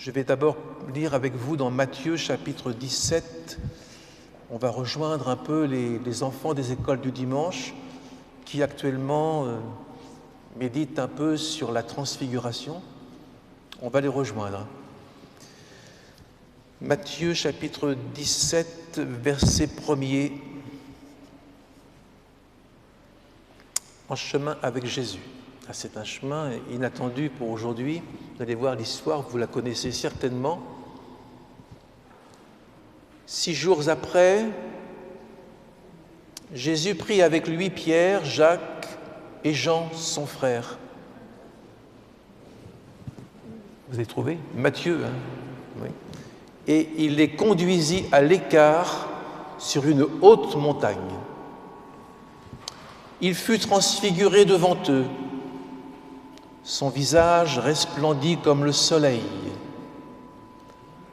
Je vais d'abord lire avec vous dans Matthieu chapitre 17. On va rejoindre un peu les enfants des écoles du dimanche qui actuellement méditent un peu sur la transfiguration. On va les rejoindre. Matthieu chapitre 17, verset 1er. En chemin avec Jésus. C'est un chemin inattendu pour aujourd'hui. Vous allez voir l'histoire, vous la connaissez certainement. 6 jours après, Jésus prit avec lui Pierre, Jacques et Jean, son frère. Vous avez trouvé? Matthieu, hein? Oui. Et il les conduisit à l'écart sur une haute montagne. Il fut transfiguré devant eux. Son visage resplendit comme le soleil,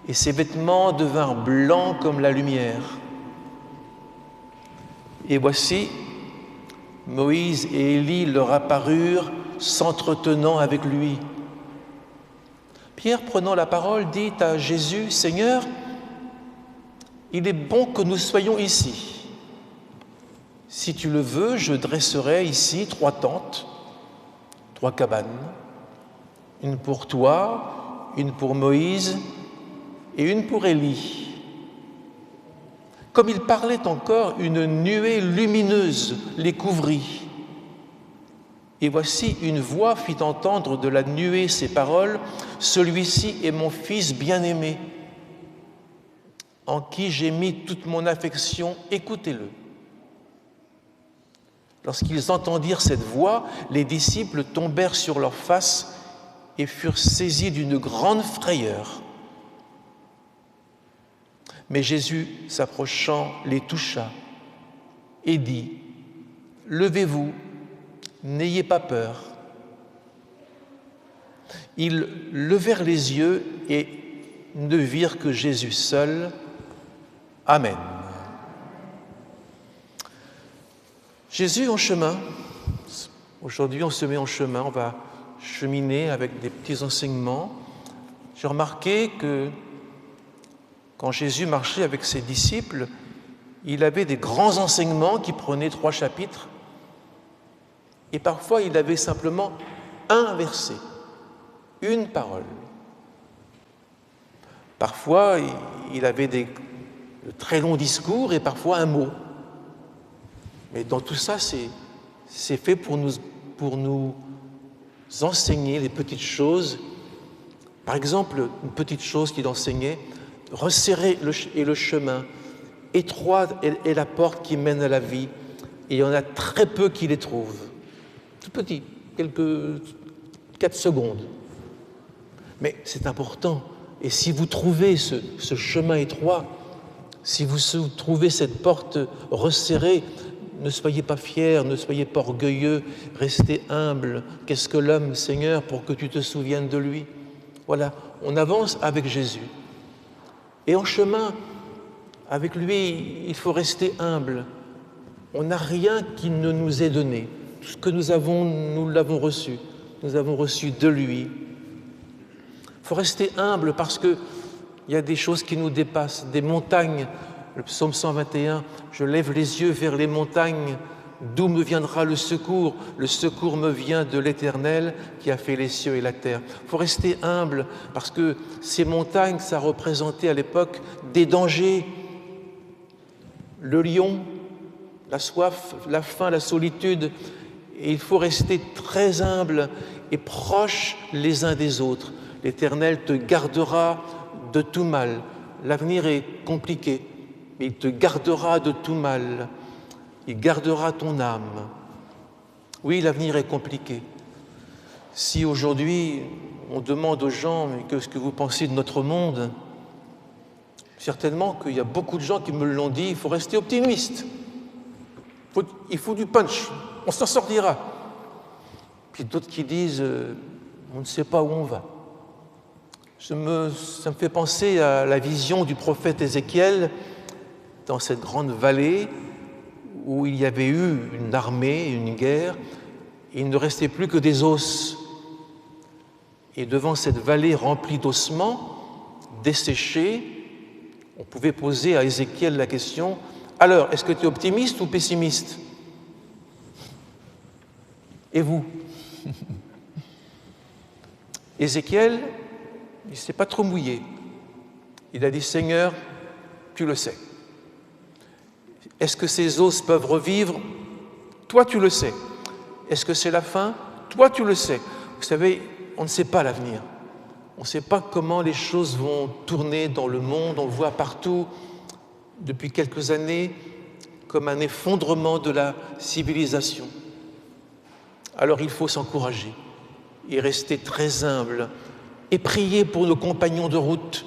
et ses vêtements devinrent blancs comme la lumière. Et voici, Moïse et Élie leur apparurent, s'entretenant avec lui. Pierre, prenant la parole, dit à Jésus, « Seigneur, il est bon que nous soyons ici. Si tu le veux, je dresserai ici 3 tentes, 3 cabanes, une pour toi, une pour Moïse et une pour Élie. » Comme il parlait encore, une nuée lumineuse les couvrit. Et voici, une voix fit entendre de la nuée ces paroles, « Celui-ci est mon Fils bien-aimé, en qui j'ai mis toute mon affection, écoutez-le. » Lorsqu'ils entendirent cette voix, les disciples tombèrent sur leurs faces et furent saisis d'une grande frayeur. Mais Jésus, s'approchant, les toucha et dit, « Levez-vous, n'ayez pas peur. » Ils levèrent les yeux et ne virent que Jésus seul. Amen. Jésus en chemin. Aujourd'hui, on se met en chemin, on va cheminer avec des petits enseignements. J'ai remarqué que quand Jésus marchait avec ses disciples, il avait des grands enseignements qui prenaient 3 chapitres. Et parfois, il avait simplement un verset, une parole. Parfois, il avait de très longs discours et parfois un mot. Mais dans tout ça, c'est fait pour nous enseigner les petites choses. Par exemple, une petite chose qu'il enseignait, resserrer le chemin, étroite est la porte qui mène à la vie, et il y en a très peu qui les trouvent. Tout petit, quelques 4 secondes. Mais c'est important. Et si vous trouvez ce chemin étroit, si vous trouvez cette porte resserrée, ne soyez pas fiers, ne soyez pas orgueilleux, restez humbles. Qu'est-ce que l'homme, Seigneur, pour que tu te souviennes de lui? Voilà, on avance avec Jésus. Et en chemin, avec lui, il faut rester humble. On n'a rien qui ne nous est donné. Tout ce que nous avons, nous l'avons reçu. Nous avons reçu de lui. Il faut rester humble parce qu'il y a des choses qui nous dépassent, des montagnes. Le psaume 121, « Je lève les yeux vers les montagnes, d'où me viendra le secours? Le secours me vient de l'Éternel qui a fait les cieux et la terre. » Il faut rester humble parce que ces montagnes, ça représentait à l'époque des dangers. Le lion, la soif, la faim, la solitude. Et il faut rester très humble et proche les uns des autres. L'Éternel te gardera de tout mal. L'avenir est compliqué, mais il te gardera de tout mal. Il gardera ton âme. Oui, l'avenir est compliqué. Si aujourd'hui, on demande aux gens, mais qu'est-ce que vous pensez de notre monde? Certainement qu'il y a beaucoup de gens qui me l'ont dit, il faut rester optimiste. Il faut du punch, on s'en sortira. Puis d'autres qui disent, on ne sait pas où on va. Ça me fait penser à la vision du prophète Ézéchiel dans cette grande vallée où il y avait eu une armée, une guerre, et il ne restait plus que des os. Et devant cette vallée remplie d'ossements, desséchés, on pouvait poser à Ézéchiel la question, alors, est-ce que tu es optimiste ou pessimiste? Et vous? Ézéchiel, il ne s'est pas trop mouillé. Il a dit, Seigneur, tu le sais. Est-ce que ces os peuvent revivre? Toi, tu le sais. Est-ce que c'est la fin? Toi, tu le sais. Vous savez, on ne sait pas l'avenir. On ne sait pas comment les choses vont tourner dans le monde. On voit partout, depuis quelques années, comme un effondrement de la civilisation. Alors il faut s'encourager et rester très humble et prier pour nos compagnons de route,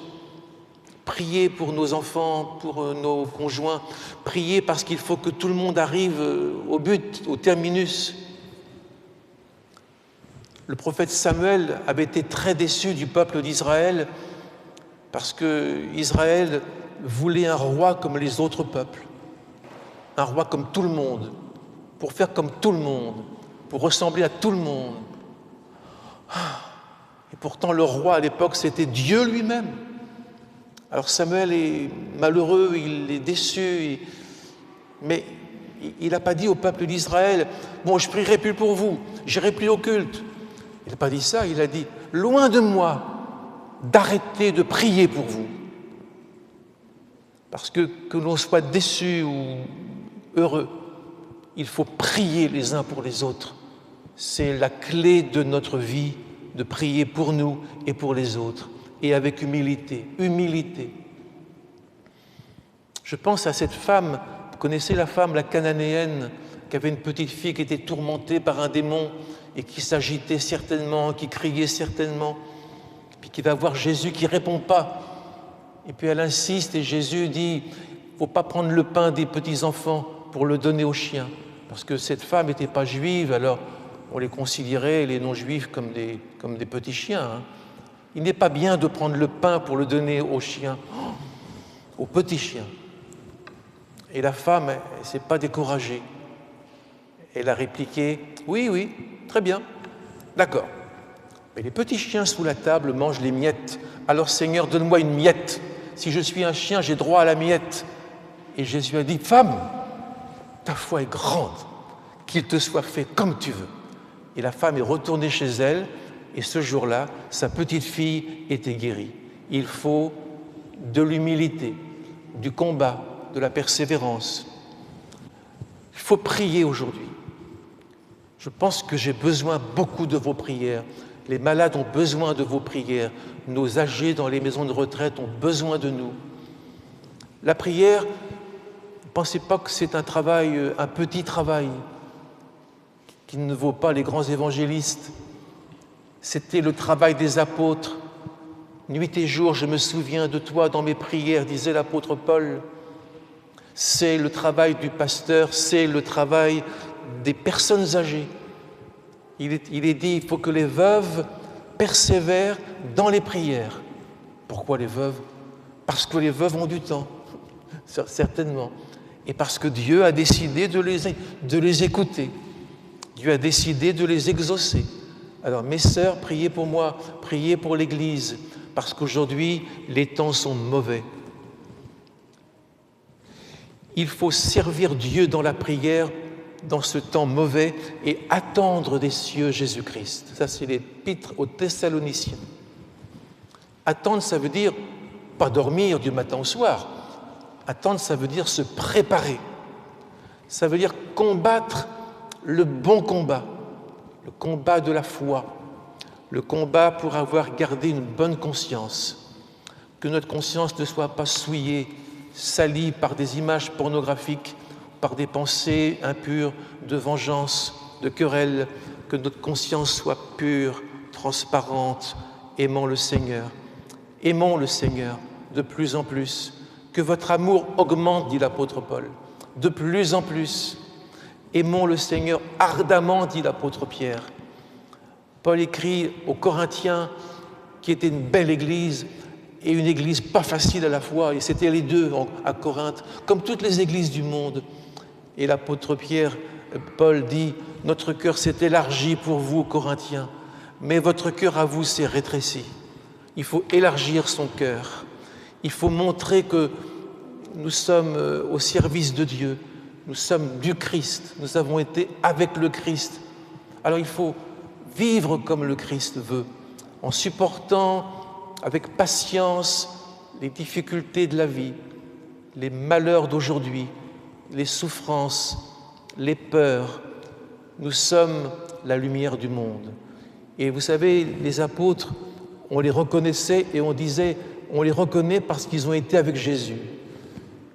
prier pour nos enfants, pour nos conjoints, prier parce qu'il faut que tout le monde arrive au but, au terminus. Le prophète Samuel avait été très déçu du peuple d'Israël parce que Israël voulait un roi comme les autres peuples, un roi comme tout le monde, pour faire comme tout le monde, pour ressembler à tout le monde. Et pourtant, le roi à l'époque, c'était Dieu lui-même. Alors Samuel est malheureux, il est déçu, mais il n'a pas dit au peuple d'Israël, « Bon, je ne prierai plus pour vous, je n'irai plus au culte. » Il n'a pas dit ça, il a dit, « Loin de moi d'arrêter de prier pour vous. » Parce que l'on soit déçu ou heureux, il faut prier les uns pour les autres. C'est la clé de notre vie, de prier pour nous et pour les autres, et avec humilité, humilité. Je pense à cette femme, vous connaissez la femme, la cananéenne, qui avait une petite fille qui était tourmentée par un démon et qui s'agitait certainement, qui criait certainement, puis qui va voir Jésus qui ne répond pas. Et puis elle insiste et Jésus dit, il ne faut pas prendre le pain des petits-enfants pour le donner aux chiens, parce que cette femme n'était pas juive, alors on les considérait, les non-juifs, comme des petits chiens. Hein. Il n'est pas bien de prendre le pain pour le donner aux chiens, aux petits chiens. Et la femme, elle ne s'est pas découragée. Elle a répliqué, oui, oui, très bien, d'accord. Mais les petits chiens sous la table mangent les miettes. Alors Seigneur, donne-moi une miette. Si je suis un chien, j'ai droit à la miette. Et Jésus a dit, femme, ta foi est grande, qu'il te soit fait comme tu veux. Et la femme est retournée chez elle, et ce jour-là, sa petite fille était guérie. Il faut de l'humilité, du combat, de la persévérance. Il faut prier aujourd'hui. Je pense que j'ai besoin beaucoup de vos prières. Les malades ont besoin de vos prières. Nos âgés dans les maisons de retraite ont besoin de nous. La prière, ne pensez pas que c'est un travail, un petit travail, qui ne vaut pas les grands évangélistes. C'était le travail des apôtres. Nuit et jour, je me souviens de toi dans mes prières, disait l'apôtre Paul. C'est le travail du pasteur, c'est le travail des personnes âgées. Il est dit, il faut que les veuves persévèrent dans les prières. Pourquoi les veuves? Parce que les veuves ont du temps, certainement. Et parce que Dieu a décidé de les écouter. Dieu a décidé de les exaucer. Alors, mes sœurs, priez pour moi, priez pour l'Église, parce qu'aujourd'hui, les temps sont mauvais. Il faut servir Dieu dans la prière, dans ce temps mauvais, et attendre des cieux Jésus-Christ. Ça, c'est l'épître aux Thessaloniciens. Attendre, ça veut dire pas dormir du matin au soir. Attendre, ça veut dire se préparer. Ça veut dire combattre le bon combat, le combat de la foi, le combat pour avoir gardé une bonne conscience, que notre conscience ne soit pas souillée, salie par des images pornographiques, par des pensées impures de vengeance, de querelle, que notre conscience soit pure, transparente, aimant le Seigneur. Aimons le Seigneur de plus en plus, que votre amour augmente, dit l'apôtre Paul, de plus en plus. Aimons le Seigneur ardemment, dit l'apôtre Pierre. Paul écrit aux Corinthiens, qui était une belle église, et une église pas facile à la fois, et c'était les deux à Corinthe, comme toutes les églises du monde. Et l'apôtre Pierre, Paul dit, notre cœur s'est élargi pour vous, Corinthiens, mais votre cœur à vous s'est rétréci. Il faut élargir son cœur. Il faut montrer que nous sommes au service de Dieu. Nous sommes du Christ. Nous avons été avec le Christ. Alors il faut vivre comme le Christ veut, en supportant avec patience les difficultés de la vie, les malheurs d'aujourd'hui, les souffrances, les peurs. Nous sommes la lumière du monde. Et vous savez, les apôtres, on les reconnaissait et on disait, on les reconnaît parce qu'ils ont été avec Jésus.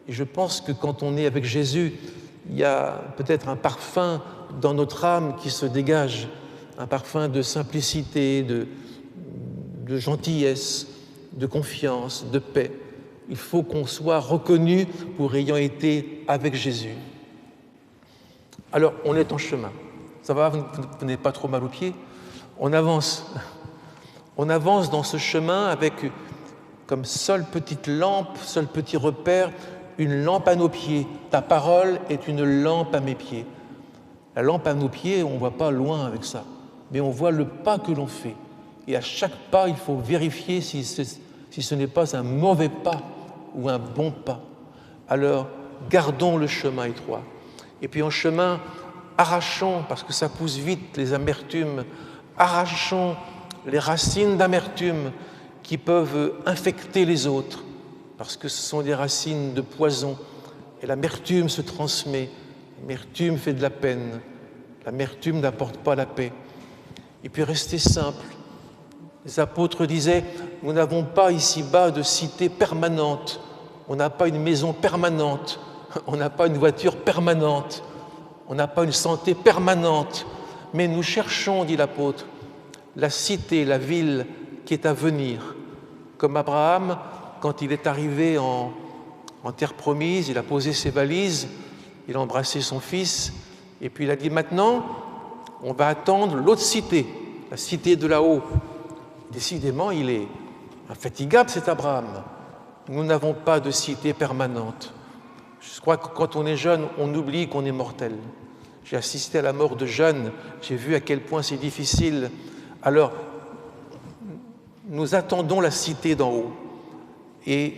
Et je pense que quand on est avec Jésus, il y a peut-être un parfum dans notre âme qui se dégage, un parfum de simplicité, de gentillesse, de confiance, de paix. Il faut qu'on soit reconnu pour ayant été avec Jésus. Alors, on est en chemin. Ça va, vous n'avez pas trop mal aux pieds? On avance. On avance dans ce chemin avec comme seule petite lampe, seul petit repère, une lampe à nos pieds. Ta parole est une lampe à mes pieds. La lampe à nos pieds, on ne voit pas loin avec ça, mais on voit le pas que l'on fait. Et à chaque pas, il faut vérifier si ce n'est pas un mauvais pas ou un bon pas. Alors, gardons le chemin étroit. Et puis en chemin, arrachons, parce que ça pousse vite, les amertumes, arrachons les racines d'amertume qui peuvent infecter les autres, parce que ce sont des racines de poison. Et l'amertume se transmet, l'amertume fait de la peine, l'amertume n'apporte pas la paix. Et puis rester simple. Les apôtres disaient, nous n'avons pas ici-bas de cité permanente, on n'a pas une maison permanente, on n'a pas une voiture permanente, on n'a pas une santé permanente, mais nous cherchons, dit l'apôtre, la cité, la ville qui est à venir. Comme Abraham, quand il est arrivé en terre promise, il a posé ses valises, il a embrassé son fils, et puis il a dit maintenant, on va attendre l'autre cité, la cité de là-haut. Décidément, il est infatigable, cet Abraham. Nous n'avons pas de cité permanente. Je crois que quand on est jeune, on oublie qu'on est mortel. J'ai assisté à la mort de jeunes, j'ai vu à quel point c'est difficile. Alors, nous attendons la cité d'en haut. Et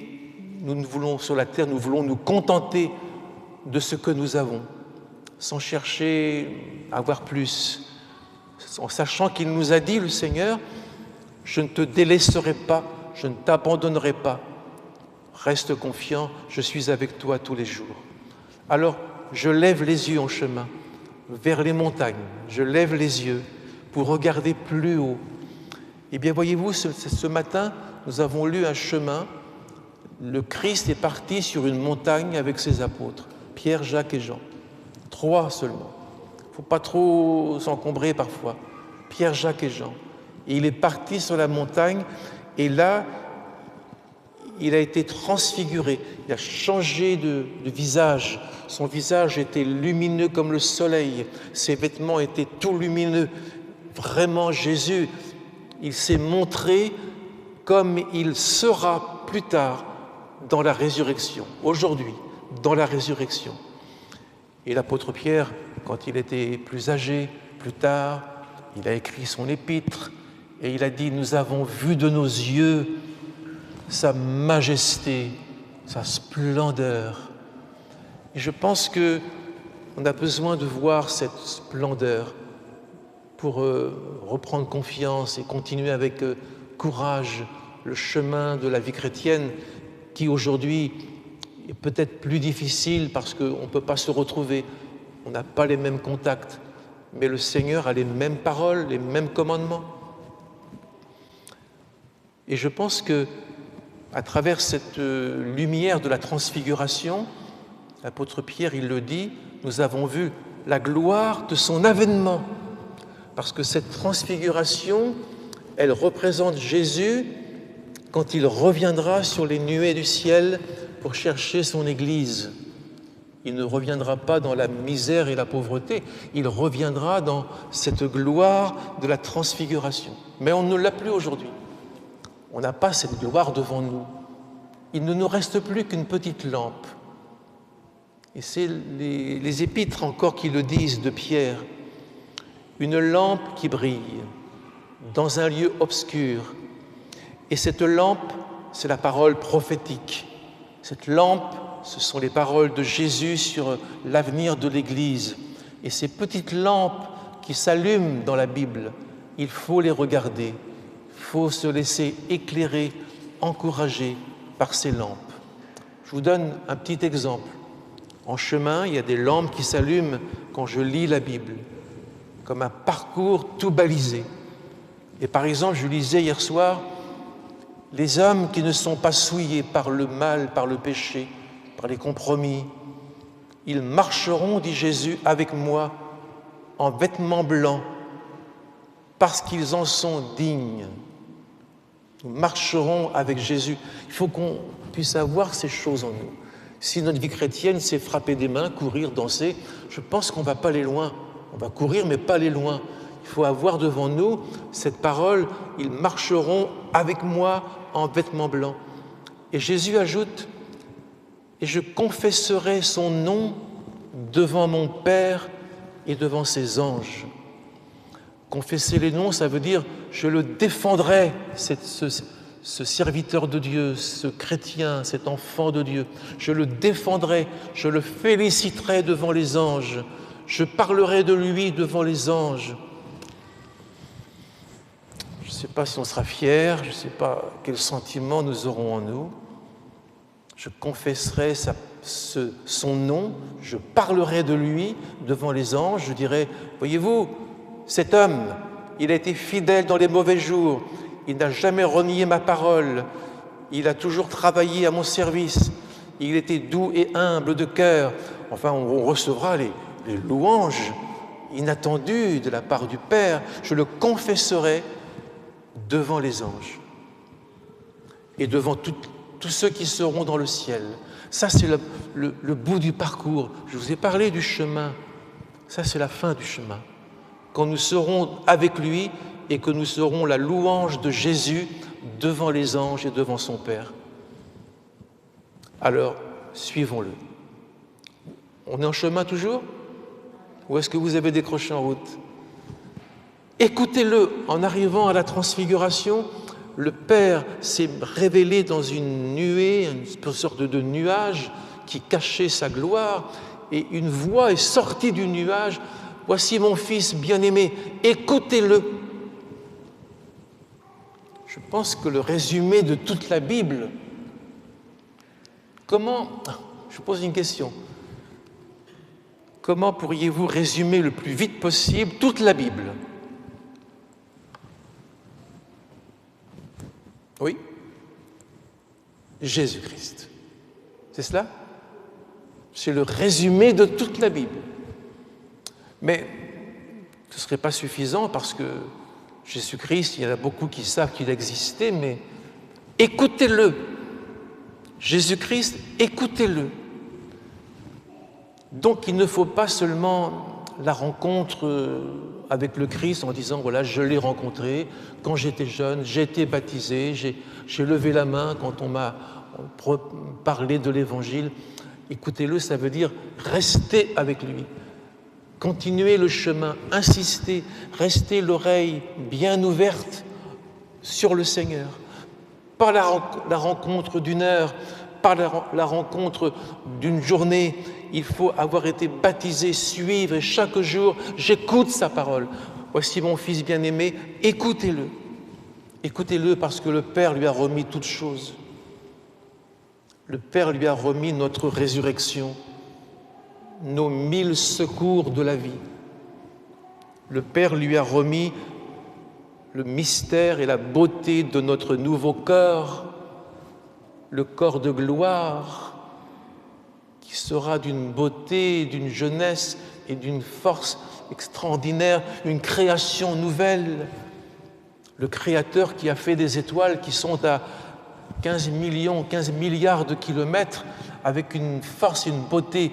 nous voulons, sur la terre, nous voulons nous contenter de ce que nous avons, sans chercher à avoir plus, en sachant qu'il nous a dit, le Seigneur, « Je ne te délaisserai pas, je ne t'abandonnerai pas. Reste confiant, je suis avec toi tous les jours. » Alors, je lève les yeux en chemin, vers les montagnes. Je lève les yeux pour regarder plus haut. Eh bien, voyez-vous, ce matin, nous avons lu un chemin. Le Christ est parti sur une montagne avec ses apôtres, Pierre, Jacques et Jean. 3 seulement. Il ne faut pas trop s'encombrer parfois. Pierre, Jacques et Jean. Et il est parti sur la montagne, et là, il a été transfiguré, il a changé de visage. Son visage était lumineux comme le soleil, ses vêtements étaient tout lumineux. Vraiment, Jésus, il s'est montré comme il sera plus tard dans la résurrection, aujourd'hui, dans la résurrection. Et l'apôtre Pierre, quand il était plus âgé, plus tard, il a écrit son épître, et il a dit « Nous avons vu de nos yeux sa majesté, sa splendeur. » Et je pense qu'on a besoin de voir cette splendeur pour reprendre confiance et continuer avec courage le chemin de la vie chrétienne qui aujourd'hui est peut-être plus difficile parce qu'on ne peut pas se retrouver, on n'a pas les mêmes contacts, mais le Seigneur a les mêmes paroles, les mêmes commandements. Et je pense que à travers cette lumière de la transfiguration, l'apôtre Pierre, il le dit, nous avons vu la gloire de son avènement. Parce que cette transfiguration, elle représente Jésus quand il reviendra sur les nuées du ciel pour chercher son Église. Il ne reviendra pas dans la misère et la pauvreté, il reviendra dans cette gloire de la transfiguration. Mais on ne l'a plus aujourd'hui. On n'a pas cette gloire devant nous. Il ne nous reste plus qu'une petite lampe. Et c'est les épîtres encore qui le disent de Pierre. Une lampe qui brille. dans un lieu obscur. Et cette lampe, c'est la parole prophétique. Cette lampe, ce sont les paroles de Jésus sur l'avenir de l'Église. Et ces petites lampes qui s'allument dans la Bible, il faut les regarder. Il faut se laisser éclairer, encourager par ces lampes. Je vous donne un petit exemple. En chemin, il y a des lampes qui s'allument quand je lis la Bible, comme un parcours tout balisé. Et par exemple, je lisais hier soir, les hommes qui ne sont pas souillés par le mal, par le péché, par les compromis, ils marcheront, dit Jésus, avec moi en vêtements blancs, parce qu'ils en sont dignes. Nous marcherons avec Jésus. Il faut qu'on puisse avoir ces choses en nous. Si notre vie chrétienne, c'est frapper des mains, courir, danser, je pense qu'on ne va pas aller loin. On va courir, mais pas aller loin. Il faut avoir devant nous cette parole, ils marcheront avec moi en vêtements blancs. Et Jésus ajoute, et je confesserai son nom devant mon Père et devant ses anges. Confesser les noms, ça veut dire je le défendrai, ce serviteur de Dieu, ce chrétien, cet enfant de Dieu. Je le défendrai, je le féliciterai devant les anges, je parlerai de lui devant les anges. Je ne sais pas si on sera fiers, je ne sais pas quel sentiment nous aurons en nous. Je confesserai son nom, je parlerai de lui devant les anges, je dirai, voyez-vous, cet homme, il a été fidèle dans les mauvais jours, il n'a jamais renié ma parole, il a toujours travaillé à mon service, il était doux et humble de cœur. Enfin, on recevra les louanges inattendues de la part du Père. Je le confesserai devant les anges et devant tous ceux qui seront dans le ciel. Ça, c'est le bout du parcours. Je vous ai parlé du chemin. Ça, c'est la fin du chemin. Quand nous serons avec lui et que nous serons la louange de Jésus devant les anges et devant son Père. Alors, suivons-le. On est en chemin toujours? Ou est-ce que vous avez décroché en route? Écoutez-le. En arrivant à la transfiguration, le Père s'est révélé dans une nuée, une sorte de nuage qui cachait sa gloire, et une voix est sortie du nuage. Voici mon Fils bien-aimé, écoutez-le. Je pense que le résumé de toute la Bible, je pose une question, comment pourriez-vous résumer le plus vite possible toute la Bible? Oui, Jésus-Christ. C'est cela? C'est le résumé de toute la Bible. Mais ce ne serait pas suffisant parce que Jésus-Christ, il y en a beaucoup qui savent qu'il existait, mais écoutez-le. Jésus-Christ, écoutez-le. Donc il ne faut pas seulement la rencontre avec le Christ en disant, voilà, je l'ai rencontré quand j'étais jeune, j'ai été baptisé, j'ai levé la main quand on m'a parlé de l'Évangile. Écoutez-le, ça veut dire rester avec lui. Continuez le chemin, insistez, restez l'oreille bien ouverte sur le Seigneur. Pas la rencontre d'une heure, pas la rencontre d'une journée. Il faut avoir été baptisé, suivre, et chaque jour, j'écoute sa parole. Voici mon Fils bien-aimé, écoutez-le. Écoutez-le parce que le Père lui a remis toutes choses. Le Père lui a remis notre résurrection, nos 1000 secours de la vie. Le Père lui a remis le mystère et la beauté de notre nouveau corps, le corps de gloire, qui sera d'une beauté, d'une jeunesse et d'une force extraordinaire, une création nouvelle. Le Créateur qui a fait des étoiles qui sont à 15 milliards de kilomètres, avec une force et une beauté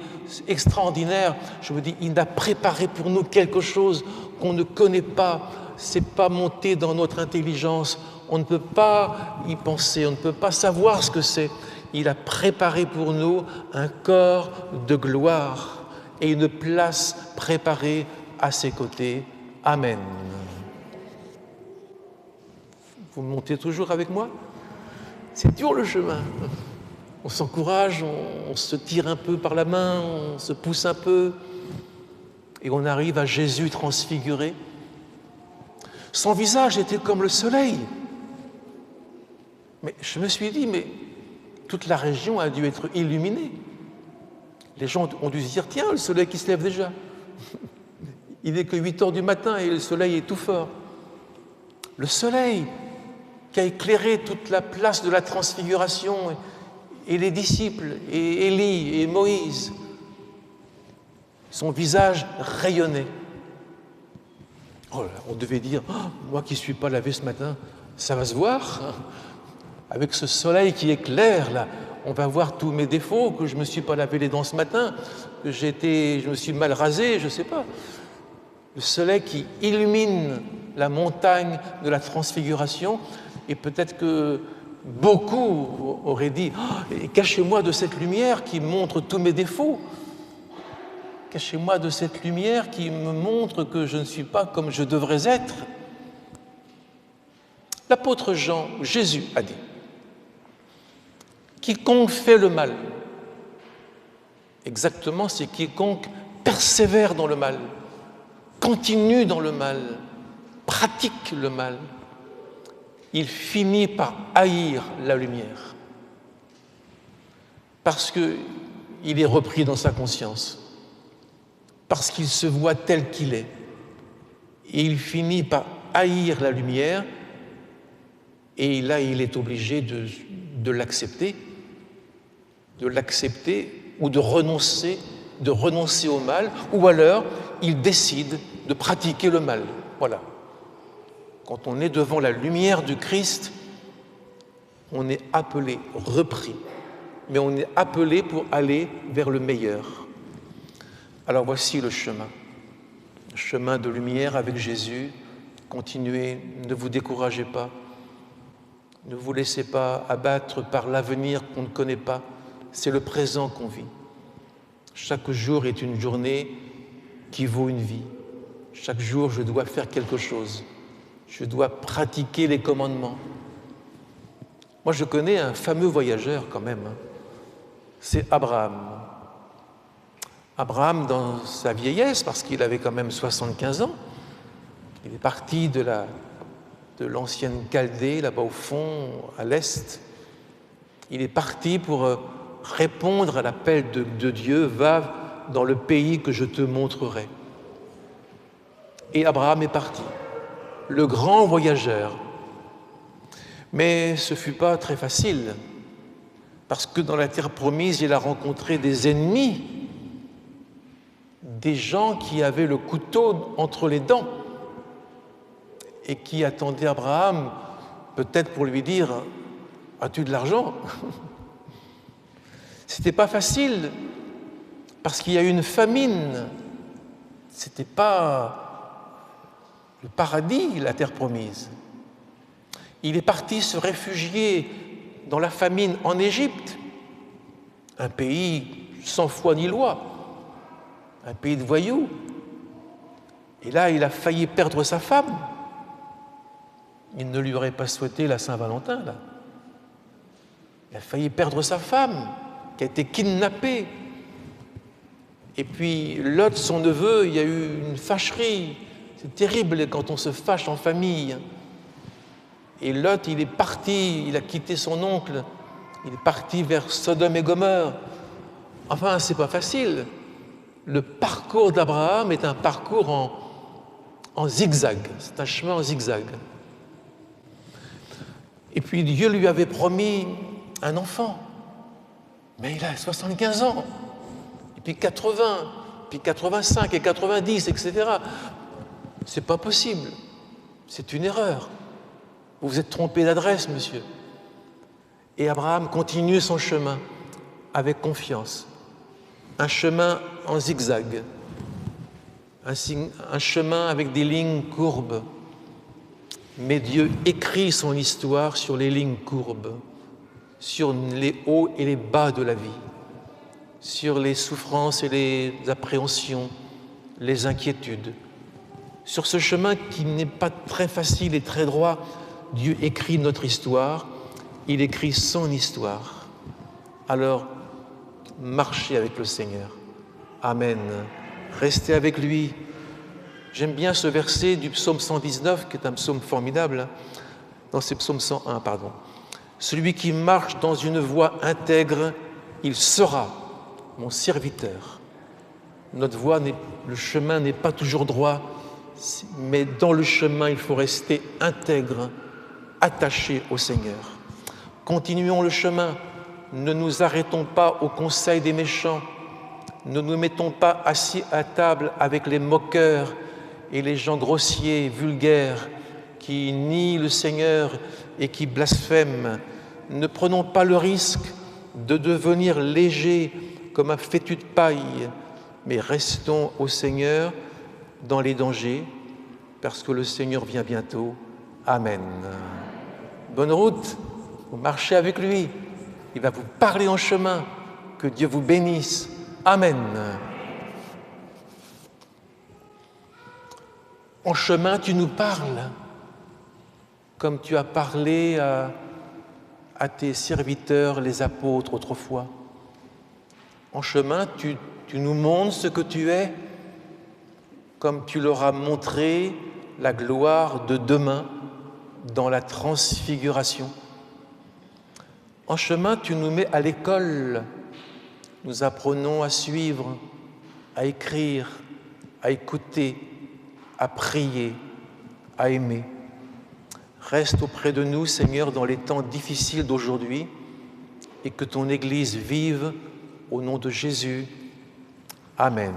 extraordinaire. Je vous dis, il a préparé pour nous quelque chose qu'on ne connaît pas. Ce n'est pas monté dans notre intelligence. On ne peut pas y penser, on ne peut pas savoir ce que c'est. Il a préparé pour nous un corps de gloire et une place préparée à ses côtés. Amen. Vous montez toujours avec moi? C'est dur le chemin. On s'encourage, on se tire un peu par la main, on se pousse un peu, et on arrive à Jésus transfiguré. Son visage était comme le soleil. Mais je me suis dit, mais toute la région a dû être illuminée. Les gens ont dû se dire, tiens, le soleil qui se lève déjà. Il n'est que 8 heures du matin et le soleil est tout fort. Le soleil qui a éclairé toute la place de la transfiguration et les disciples, et Élie et Moïse. Son visage rayonnait. Oh là, on devait dire, oh, moi qui ne suis pas lavé ce matin, ça va se voir. Avec ce soleil qui éclaire, là, on va voir tous mes défauts, que je ne me suis pas lavé les dents ce matin, que je me suis mal rasé, je ne sais pas. Le soleil qui illumine la montagne de la transfiguration, et peut-être que beaucoup auraient dit oh, « Cachez-moi de cette lumière qui montre tous mes défauts. Cachez-moi de cette lumière qui me montre que je ne suis pas comme je devrais être. » L'apôtre Jean, Jésus a dit « Quiconque fait le mal, exactement, c'est quiconque persévère dans le mal, continue dans le mal, pratique le mal, il finit par haïr la lumière parce qu'il est repris dans sa conscience, parce qu'il se voit tel qu'il est, et il finit par haïr la lumière, et là il est obligé de l'accepter ou de renoncer au mal, ou alors il décide de pratiquer le mal. Voilà. Quand on est devant la lumière du Christ, on est appelé, repris, mais on est appelé pour aller vers le meilleur. Alors voici le chemin de lumière avec Jésus. Continuez, ne vous découragez pas, ne vous laissez pas abattre par l'avenir qu'on ne connaît pas, c'est le présent qu'on vit. Chaque jour est une journée qui vaut une vie. Chaque jour, je dois faire quelque chose. Je dois pratiquer les commandements. Moi, je connais un fameux voyageur quand même. C'est Abraham. Abraham, dans sa vieillesse, parce qu'il avait quand même 75 ans, il est parti de l'ancienne Chaldée, là-bas au fond, à l'est. Il est parti pour répondre à l'appel de Dieu, va dans le pays que je te montrerai. Et Abraham est parti, le grand voyageur. Mais ce ne fut pas très facile, parce que dans la terre promise, il a rencontré des ennemis, des gens qui avaient le couteau entre les dents et qui attendaient Abraham, peut-être pour lui dire « As-tu de l'argent ?» C'était pas facile, parce qu'il y a eu une famine. C'était pas le paradis, la terre promise. Il est parti se réfugier dans la famine en Égypte, un pays sans foi ni loi, un pays de voyous. Et là, il a failli perdre sa femme. Il ne lui aurait pas souhaité la Saint-Valentin, là. Il a failli perdre sa femme, qui a été kidnappée. Et puis, Lot, son neveu, il y a eu une fâcherie. C'est terrible quand on se fâche en famille. Et Lot, il est parti, il a quitté son oncle, il est parti vers Sodome et Gomorrhe. Enfin, c'est pas facile. Le parcours d'Abraham est un parcours en zigzag. C'est un chemin en zigzag. Et puis Dieu lui avait promis un enfant. Mais il a 75 ans. Et puis 80, puis 85 et 90, etc. C'est pas possible. C'est une erreur. Vous vous êtes trompé d'adresse, monsieur. Et Abraham continue son chemin avec confiance. Un chemin en zigzag. Un chemin avec des lignes courbes. Mais Dieu écrit son histoire sur les lignes courbes, sur les hauts et les bas de la vie, sur les souffrances et les appréhensions, les inquiétudes. Sur ce chemin qui n'est pas très facile et très droit, Dieu écrit notre histoire, il écrit son histoire. Alors, marchez avec le Seigneur. Amen. Restez avec lui. J'aime bien ce verset du psaume 119, qui est un psaume formidable. Non, c'est psaume 101, pardon. Celui qui marche dans une voie intègre, il sera mon serviteur. Notre voie, le chemin n'est pas toujours droit, mais dans le chemin, il faut rester intègre, attaché au Seigneur. Continuons le chemin, ne nous arrêtons pas au conseil des méchants, ne nous mettons pas assis à table avec les moqueurs et les gens grossiers, vulgaires, qui nient le Seigneur et qui blasphèment. Ne prenons pas le risque de devenir légers comme un fétu de paille, mais restons au Seigneur dans les dangers, parce que le Seigneur vient bientôt. Amen. Bonne route, vous marchez avec lui, il va vous parler en chemin, que Dieu vous bénisse. Amen. En chemin, tu nous parles, comme tu as parlé à tes serviteurs, les apôtres, autrefois. En chemin, tu nous montres ce que tu es, comme tu leur as montré la gloire de demain dans la transfiguration. En chemin, tu nous mets à l'école. Nous apprenons à suivre, à écrire, à écouter, à prier, à aimer. Reste auprès de nous, Seigneur, dans les temps difficiles d'aujourd'hui, et que ton Église vive au nom de Jésus. Amen.